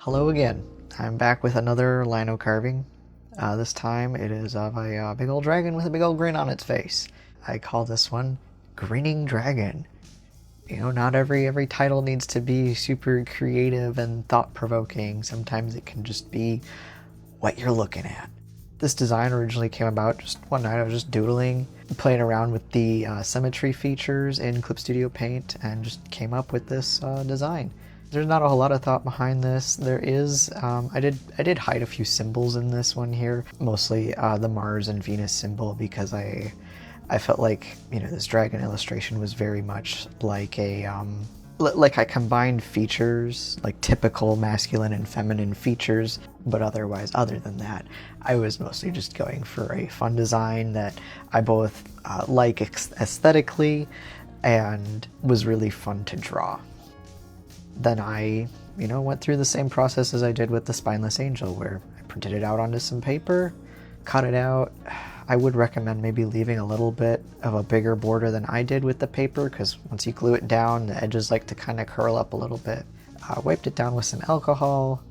Hello again. I'm back with another lino carving. This time it is of a big old dragon with a big old grin on its face. I call this one Grinning Dragon. You know, not every title needs to be super creative and thought-provoking. Sometimes it can just be what you're looking at. This design originally came about just one night. I was just doodling, playing around with the symmetry features in Clip Studio Paint, and just came up with this design. There's not a whole lot of thought behind this. There is, I did hide a few symbols in this one here, mostly the Mars and Venus symbol, because I felt like, you know, this dragon illustration was very much like like I combined features, like typical masculine and feminine features, but otherwise, other than that, I was mostly just going for a fun design that I both like aesthetically and was really fun to draw. Then I, went through the same process as I did with the spineless angel, where I printed it out onto some paper, cut it out. I would recommend maybe leaving a little bit of a bigger border than I did with the paper, because once you glue it down, the edges like to kind of curl up a little bit. Wiped it down with some alcohol,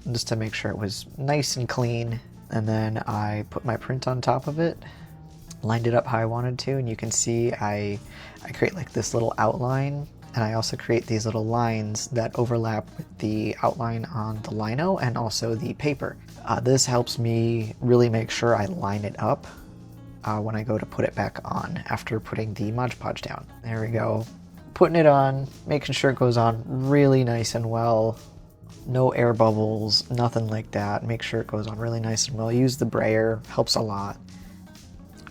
just to make sure it was nice and clean. And then I put my print on top of it, lined it up how I wanted to, and you can see I create like this little outline. And I also create these little lines that overlap with the outline on the lino and also the paper. This helps me really make sure I line it up when I go to put it back on after putting the Mod Podge down. There we go. Putting it on, making sure it goes on really nice and well. No air bubbles, nothing like that. Make sure it goes on really nice and well. Use the brayer, helps a lot.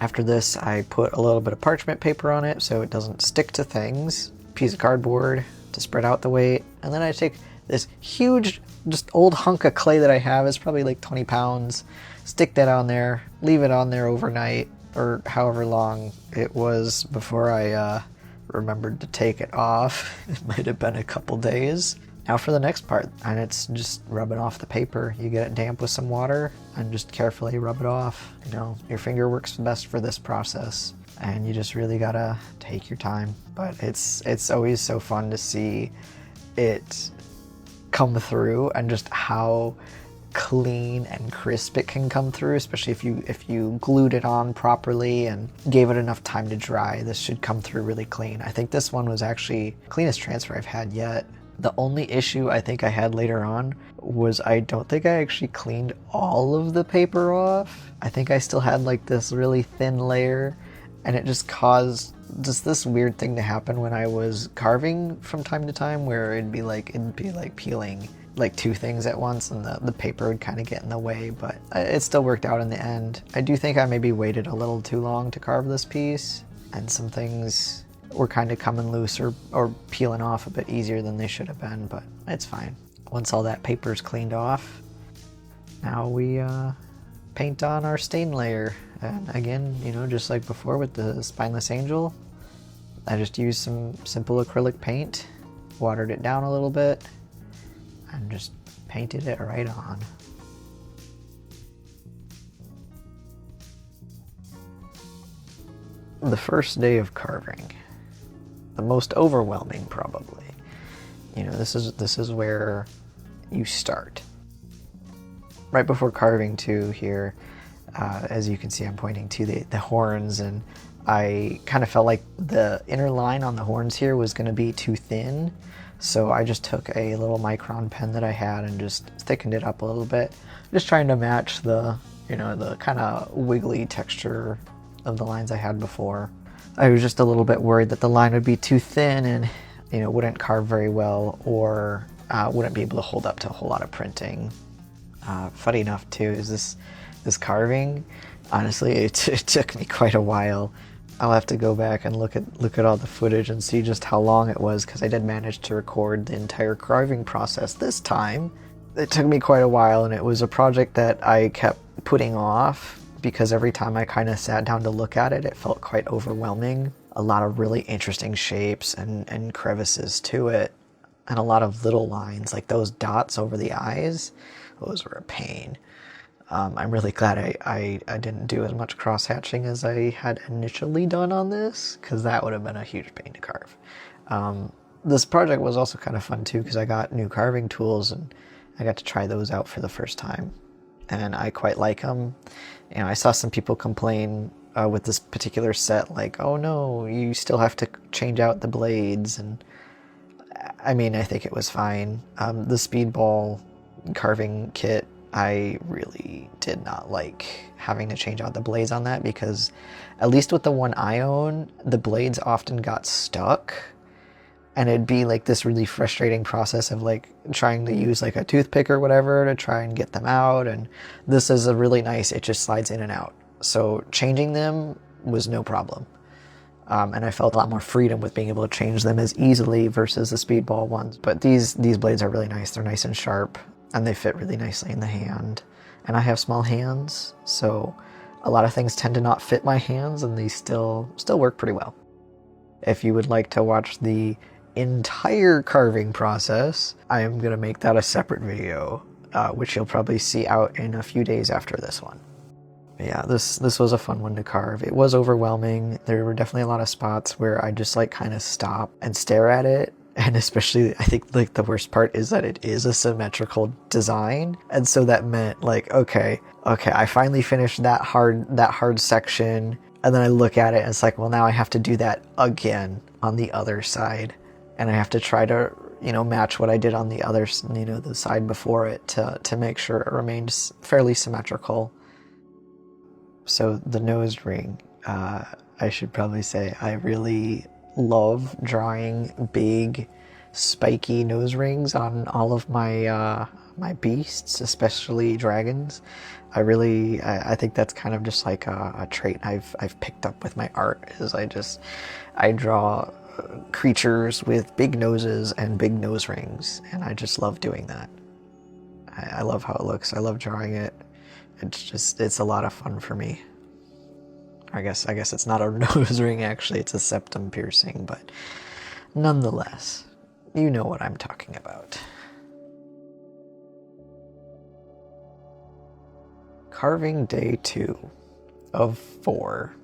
After this, I put a little bit of parchment paper on it so it doesn't stick to things. Piece of cardboard to spread out the weight, and then I take this huge just old hunk of clay that I have, it's probably like 20 pounds, stick that on there, leave it on there overnight or however long it was before I remembered to take it off. It might have been a couple days. Now for the next part, and it's just rubbing off the paper. You get it damp with some water and just carefully rub it off. Your finger works best for this process, and you just really gotta take your time. But it's always so fun to see it come through and just how clean and crisp it can come through, especially if you glued it on properly and gave it enough time to dry. This should come through really clean. I think this one was actually the cleanest transfer I've had yet. The only issue I think I had later on was I don't think I actually cleaned all of the paper off. I think I still had like this really thin layer, and it just caused just this weird thing to happen when I was carving from time to time, where it'd be like peeling like two things at once, and the paper would kind of get in the way, but it still worked out in the end. I do think I maybe waited a little too long to carve this piece, and some things were kind of coming loose or peeling off a bit easier than they should have been, but it's fine. Once all that paper's cleaned off, now we paint on our stain layer. And again, just like before with the spineless angel, I just used some simple acrylic paint, watered it down a little bit, and just painted it right on. The first day of carving, the most overwhelming probably. This is where you start. Right before carving too here, as you can see, I'm pointing to the horns, and I kind of felt like the inner line on the horns here was going to be too thin. So I just took a little micron pen that I had and just thickened it up a little bit, just trying to match the kind of wiggly texture of the lines I had before. I was just a little bit worried that the line would be too thin and wouldn't carve very well, or wouldn't be able to hold up to a whole lot of printing. Funny enough too is this carving, honestly, it took me quite a while. I'll have to go back and look at all the footage and see just how long it was, because I did manage to record the entire carving process this time. It took me quite a while, and it was a project that I kept putting off because every time I kind of sat down to look at it, it felt quite overwhelming. A lot of really interesting shapes and crevices to it, and a lot of little lines, like those dots over the eyes. Those were a pain. I'm really glad I didn't do as much cross-hatching as I had initially done on this, because that would have been a huge pain to carve. This project was also kind of fun too, because I got new carving tools, and I got to try those out for the first time, and I quite like them. I saw some people complain with this particular set, like, oh no, you still have to change out the blades, and I mean, I think it was fine. The speedball carving kit, I really did not like having to change out the blades on that, because at least with the one I own, the blades often got stuck, and it'd be like this really frustrating process of like trying to use like a toothpick or whatever to try and get them out. And this is a really nice, it just slides in and out. So changing them was no problem. And I felt a lot more freedom with being able to change them as easily versus the speedball ones. But these blades are really nice. They're nice and sharp, and they fit really nicely in the hand. And I have small hands, so a lot of things tend to not fit my hands, and these still work pretty well. If you would like to watch the entire carving process, I am going to make that a separate video, which you'll probably see out in a few days after this one. Yeah, this was a fun one to carve. It was overwhelming. There were definitely a lot of spots where I just like kind of stop and stare at it. And especially, I think like the worst part is that it is a symmetrical design. And so that meant like, okay, I finally finished that hard section. And then I look at it and it's like, well, now I have to do that again on the other side. And I have to try to, match what I did on the other, the side before it to make sure it remains fairly symmetrical. So the nose ring, I should probably say I really love drawing big spiky nose rings on all of my my beasts, especially dragons. I think that's kind of just like a trait I've picked up with my art, is I draw creatures with big noses and big nose rings, and I just love doing that. I love how it looks. I love drawing it. It's a lot of fun for me. I guess it's not a nose ring, actually. It's a septum piercing, but nonetheless, you know what I'm talking about. Carving day 2 of 4.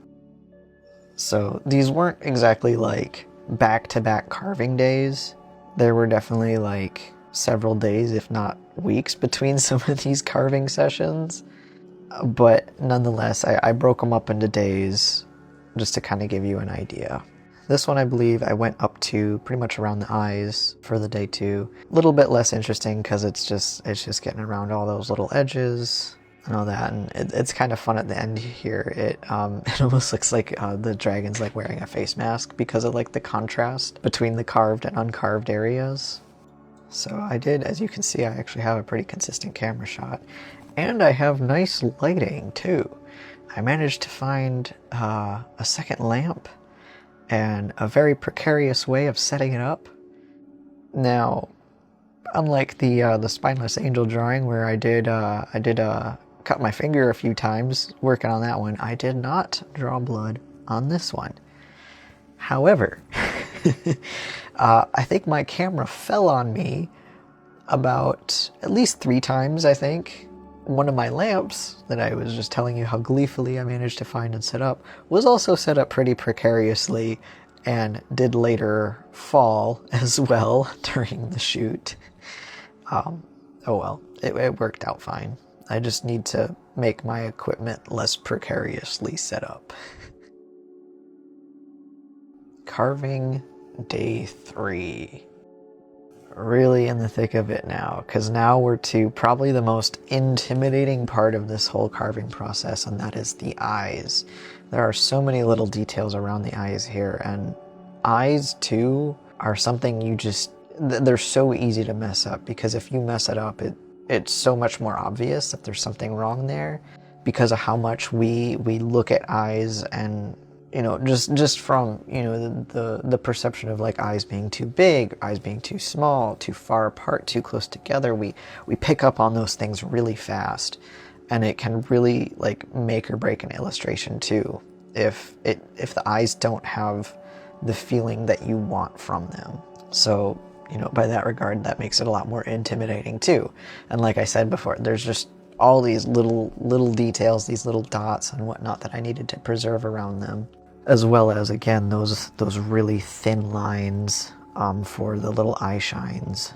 So these weren't exactly like back-to-back carving days. There were definitely like several days, if not weeks, between some of these carving sessions. But nonetheless, I broke them up into days just to kind of give you an idea. This one, I believe, I went up to pretty much around the eyes for the day 2. A little bit less interesting because it's just getting around all those little edges and all that, and it's kind of fun at the end here. It almost looks like the dragon's like wearing a face mask because of like the contrast between the carved and uncarved areas. So I did, as you can see, I actually have a pretty consistent camera shot. And I have nice lighting, too. I managed to find a second lamp and a very precarious way of setting it up. Now, unlike the spineless angel drawing where I did cut my finger a few times working on that one, I did not draw blood on this one. However, I think my camera fell on me about at least 3 times, I think. One of my lamps that I was just telling you how gleefully I managed to find and set up was also set up pretty precariously and did later fall as well during the shoot. Oh well, it worked out fine. I just need to make my equipment less precariously set up. Carving day 3. Really in the thick of it now, because now we're to probably the most intimidating part of this whole carving process, and that is the eyes. There are so many little details around the eyes here, and eyes too are something they're so easy to mess up, because if you mess it up, it's so much more obvious that there's something wrong there because of how much we look at eyes, and just from, the perception of like eyes being too big, eyes being too small, too far apart, too close together, we pick up on those things really fast, and it can really like make or break an illustration too if the eyes don't have the feeling that you want from them. So, by that regard, that makes it a lot more intimidating too. And like I said before, there's just all these little details, these little dots and whatnot that I needed to preserve around them, as well as, again, those really thin lines for the little eye shines.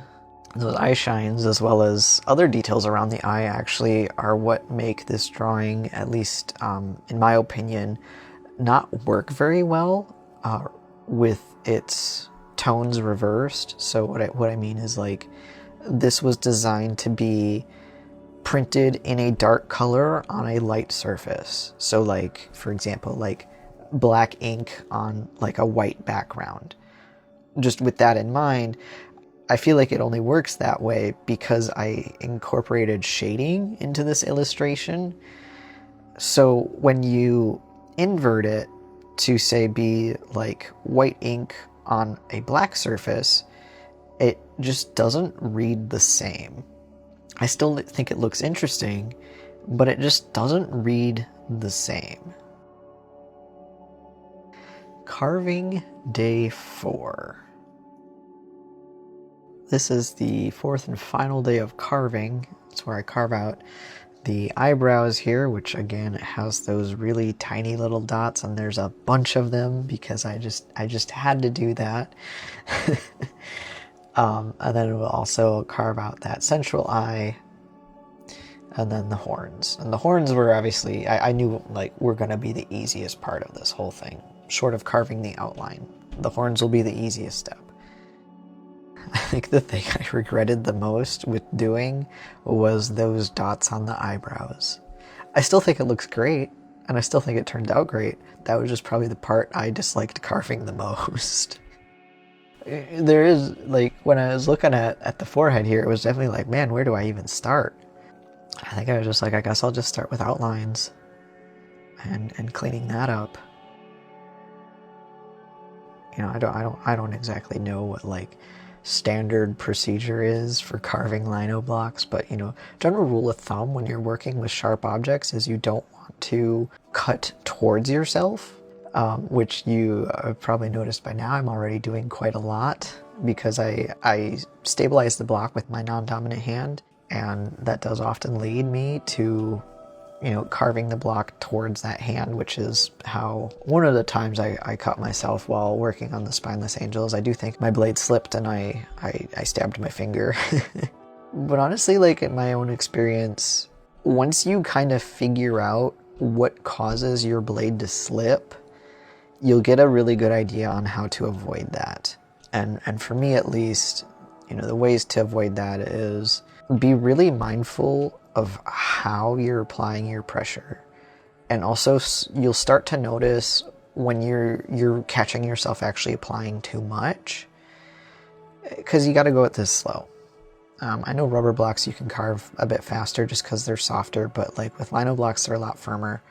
Those eye shines, as well as other details around the eye, actually are what make this drawing, at least in my opinion, not work very well with its tones reversed. So what I mean is, like, this was designed to be printed in a dark color on a light surface. So, like, for example, like black ink on like a white background. Just with that in mind, I feel like it only works that way because I incorporated shading into this illustration. So when you invert it to, say, be like white ink on a black surface, it just doesn't read the same. I still think it looks interesting, but it just doesn't read the same. Carving day 4. This is the 4th and final day of carving. It's where I carve out the eyebrows here, which again has those really tiny little dots, and there's a bunch of them because I just had to do that. And then we'll also carve out that central eye, and then the horns. And the horns were obviously, I knew, like, were going to be the easiest part of this whole thing, short of carving the outline. The horns will be the easiest step. I think the thing I regretted the most with doing was those dots on the eyebrows. I still think it looks great, and I still think it turned out great. That was just probably the part I disliked carving the most. There is, like, when I was looking at the forehead here, it was definitely like, man, where do I even start? I think I was just like, I guess I'll just start with outlines and cleaning that up. You know, I don't exactly know what, like, standard procedure is for carving lino blocks, but, you know, general rule of thumb when you're working with sharp objects is you don't want to cut towards yourself, which you have probably noticed by now I'm already doing quite a lot because I stabilize the block with my non-dominant hand, and that does often lead me to, you know, carving the block towards that hand, which is how one of the times I cut myself while working on the spineless angels. I do think my blade slipped and I stabbed my finger. But honestly, like, in my own experience, once you kind of figure out what causes your blade to slip, you'll get a really good idea on how to avoid that. And for me, at least, you know, the ways to avoid that is be really mindful of how you're applying your pressure. And also, you'll start to notice when you're catching yourself actually applying too much, because you got to go at this slow. I know rubber blocks you can carve a bit faster just because they're softer, but like with lino blocks, they're a lot firmer,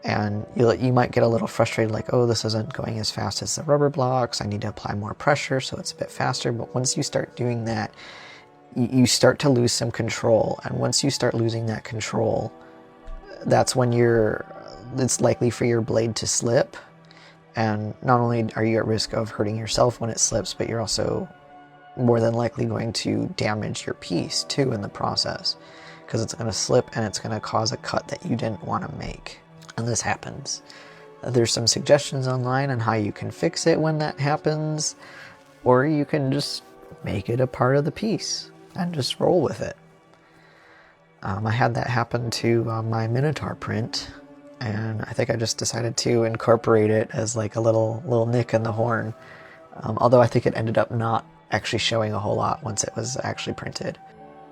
and you might get a little frustrated, like, oh, this isn't going as fast as the rubber blocks, I need to apply more pressure so it's a bit faster. But once you start doing that, you start to lose some control, and once you start losing that control, that's when it's likely for your blade to slip. And not only are you at risk of hurting yourself when it slips, but you're also more than likely going to damage your piece too in the process, because it's going to slip and it's going to cause a cut that you didn't want to make. And this happens. There's some suggestions online on how you can fix it when that happens, or you can just make it a part of the piece and just roll with it. I had that happen to my Minotaur print, and I think I just decided to incorporate it as like a little nick in the horn. Although I think it ended up not actually showing a whole lot once it was actually printed.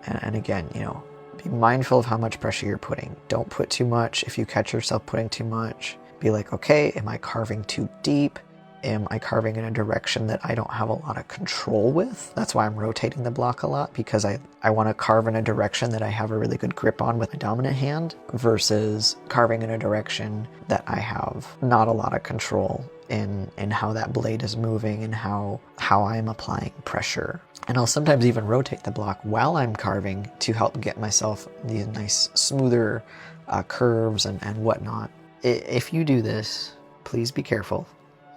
And again, you know, be mindful of how much pressure you're putting. Don't put too much. If you catch yourself putting too much, be like, okay, am I carving too deep? Am I carving in a direction that I don't have a lot of control with? That's why I'm rotating the block a lot, because I want to carve in a direction that I have a really good grip on with my dominant hand, versus carving in a direction that I have not a lot of control in how that blade is moving and how I'm applying pressure. And I'll sometimes even rotate the block while I'm carving to help get myself these nice smoother curves and whatnot. If you do this, please be careful.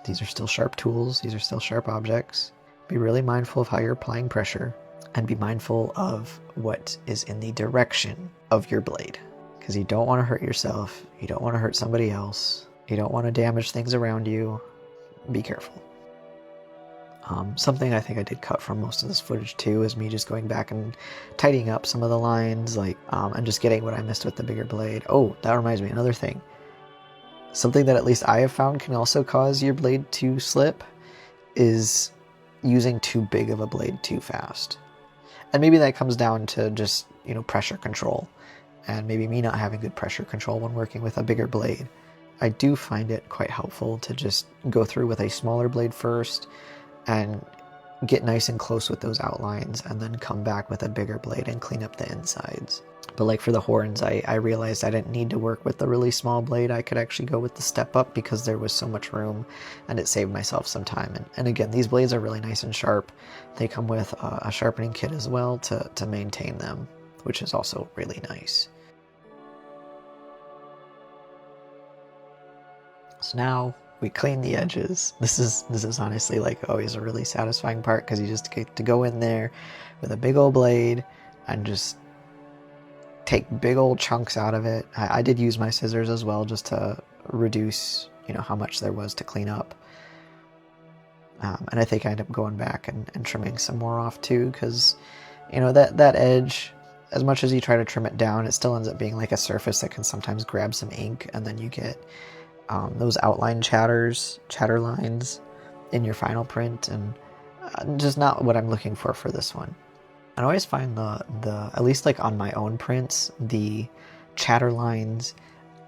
These are still sharp tools. These are still sharp objects. Be really mindful of how you're applying pressure, and be mindful of what is in the direction of your blade, because you don't want to hurt yourself. You don't want to hurt somebody else. You don't want to damage things around you. Be careful. Something I think I did cut from most of this footage too is me just going back and tidying up some of the lines, like, and just getting what I missed with the bigger blade. Oh, that reminds me, another thing. Something that at least I have found can also cause your blade to slip is using too big of a blade too fast. And maybe that comes down to just, you know, pressure control, and maybe me not having good pressure control when working with a bigger blade. I do find it quite helpful to just go through with a smaller blade first and get nice and close with those outlines, and then come back with a bigger blade and clean up the insides. But like for the horns, I realized I didn't need to work with the really small blade. I could actually go with the step up because there was so much room, and it saved myself some time. And again, these blades are really nice and sharp. They come with a sharpening kit as well to maintain them, which is also really nice. So now we clean the edges. This is honestly like always a really satisfying part, because you just get to go in there with a big old blade and just take big old chunks out of it. I did use my scissors as well, just to reduce, you know, how much there was to clean up. And I think I ended up going back and trimming some more off too, because, you know, that edge, as much as you try to trim it down, it still ends up being like a surface that can sometimes grab some ink, and then you get those outline chatter lines in your final print, and just not what I'm looking for this one. I always find the at least like on my own prints, the chatter lines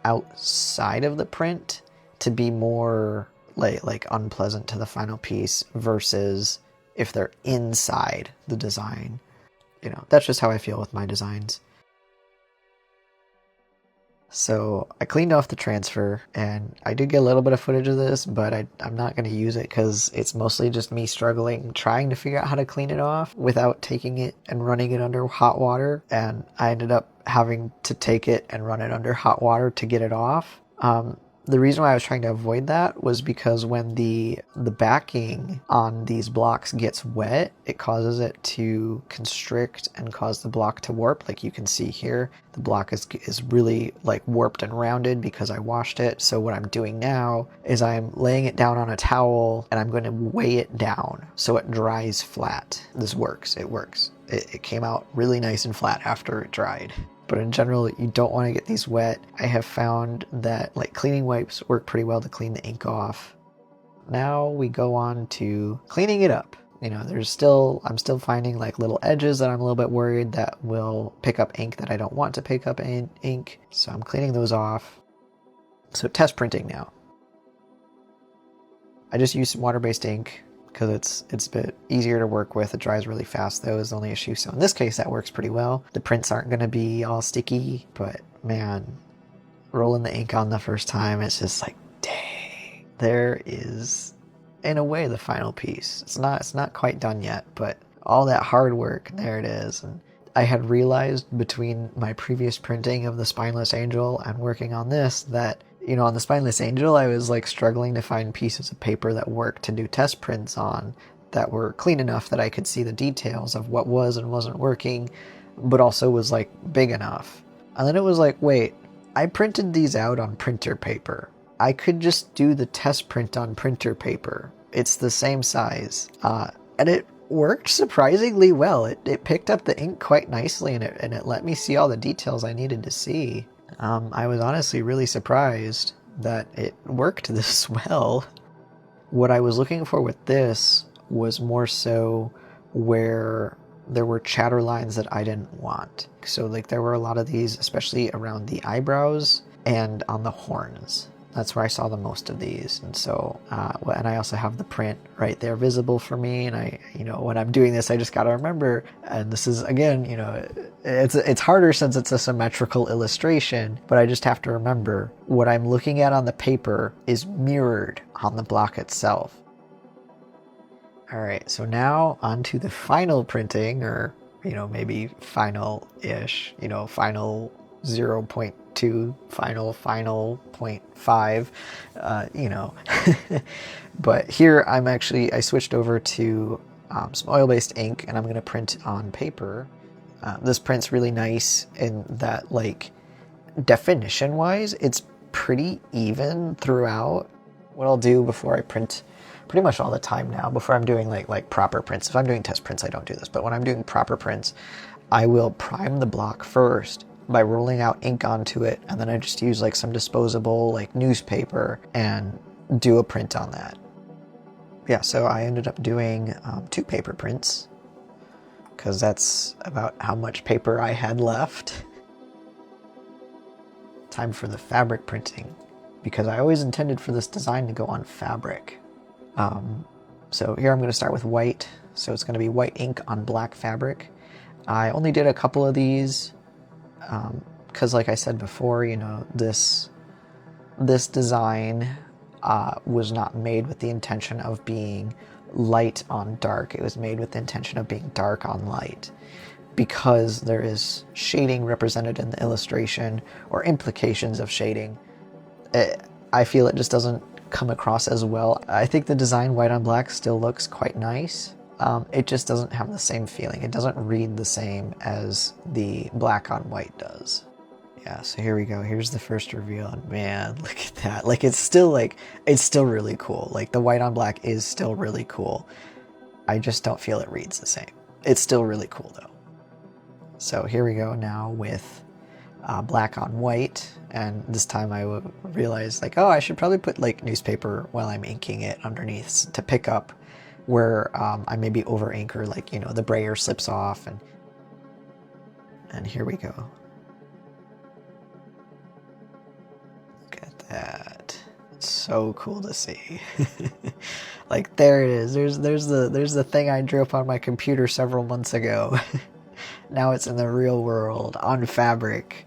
outside of the print to be more like unpleasant to the final piece versus if they're inside the design. You know, that's just how I feel with my designs. So I cleaned off the transfer, and I did get a little bit of footage of this, but I'm not going to use it because it's mostly just me struggling, trying to figure out how to clean it off without taking it and running it under hot water. And I ended up having to take it and run it under hot water to get it off. The reason why I was trying to avoid that was because when the backing on these blocks gets wet, it causes it to constrict and cause the block to warp. Like you can see here, the block is really like warped and rounded because I washed it. So what I'm doing now is I'm laying it down on a towel, and I'm going to weigh it down so it dries flat. This works. It works. It came out really nice and flat after it dried. But in general, you don't want to get these wet. I have found that like cleaning wipes work pretty well to clean the ink off. Now we go on to cleaning it up. You know, I'm still finding like little edges that I'm a little bit worried that will pick up ink that I don't want to pick up ink. So I'm cleaning those off. So test printing now. I just used some water-based ink because it's a bit easier to work with. It dries really fast though, is the only issue. So in this case, that works pretty well. The prints aren't going to be all sticky, but man, rolling the ink on the first time, it's just like, dang. There is, in a way, the final piece. It's not quite done yet, but all that hard work, there it is. And I had realized between my previous printing of the Spineless Angel and working on this that, you know, on the Spineless Angel, I was like struggling to find pieces of paper that worked to do test prints on that were clean enough that I could see the details of what was and wasn't working, but also was like big enough. And then it was like, wait, I printed these out on printer paper. I could just do the test print on printer paper. It's the same size. And it worked surprisingly well. It picked up the ink quite nicely, and it let me see all the details I needed to see. I was honestly really surprised that it worked this well. What I was looking for with this was more so where there were chatter lines that I didn't want. So like there were a lot of these, especially around the eyebrows and on the horns. That's where I saw the most of these. And so, and I also have the print right there visible for me. And I, you know, when I'm doing this, I just got to remember, and this is, again, you know, it's harder since it's a symmetrical illustration, but I just have to remember what I'm looking at on the paper is mirrored on the block itself. All right, so now onto the final printing, or, you know, maybe final-ish, you know, final 0.2, final 0.5, you know. But here I switched over to some oil-based ink, and I'm going to print on paper. This print's really nice in that, like, definition-wise, it's pretty even throughout. What I'll do before I print pretty much all the time now before I'm doing like proper prints. If I'm doing test prints, I don't do this, but when I'm doing proper prints, I will prime the block first by rolling out ink onto it, and then I just use like some disposable like newspaper and do a print on that. Yeah, so I ended up doing 2 paper prints because that's about how much paper I had left. Time for the fabric printing, because I always intended for this design to go on fabric. So here I'm going to start with white, so it's going to be white ink on black fabric. I only did a couple of these because like I said before, you know, this design was not made with the intention of being light on dark. It was made with the intention of being dark on light, because there is shading represented in the illustration or implications of shading. I feel it just doesn't come across as well. I think the design white on black still looks quite nice. It just doesn't have the same feeling. It doesn't read the same as the black on white does. Yeah, so here we go. Here's the first reveal, and man, look at that. Like, it's still really cool. Like, the white on black is still really cool. I just don't feel it reads the same. It's still really cool though. So here we go now with black on white, and this time I realized like, oh, I should probably put like newspaper while I'm inking it underneath to pick up where I maybe over ink, or like, you know, the brayer slips off, and here we go. Look at that. It's so cool to see. Like, there it is. There's the thing I drew up on my computer several months ago. Now it's in the real world on fabric,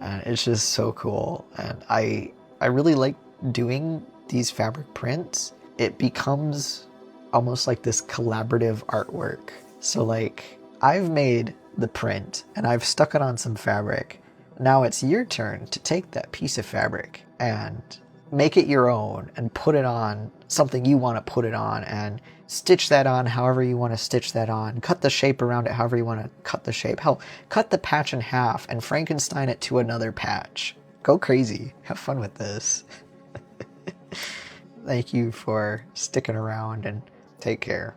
and it's just so cool. And I really like doing these fabric prints. It becomes almost like this collaborative artwork. So like, I've made the print and I've stuck it on some fabric. Now it's your turn to take that piece of fabric and make it your own and put it on something you want to put it on, and stitch that on however you want to stitch that on, cut the shape around it however you want to cut the shape. Hell, cut the patch in half and Frankenstein it to another patch. Go crazy. Have fun with this. Thank you for sticking around, and take care.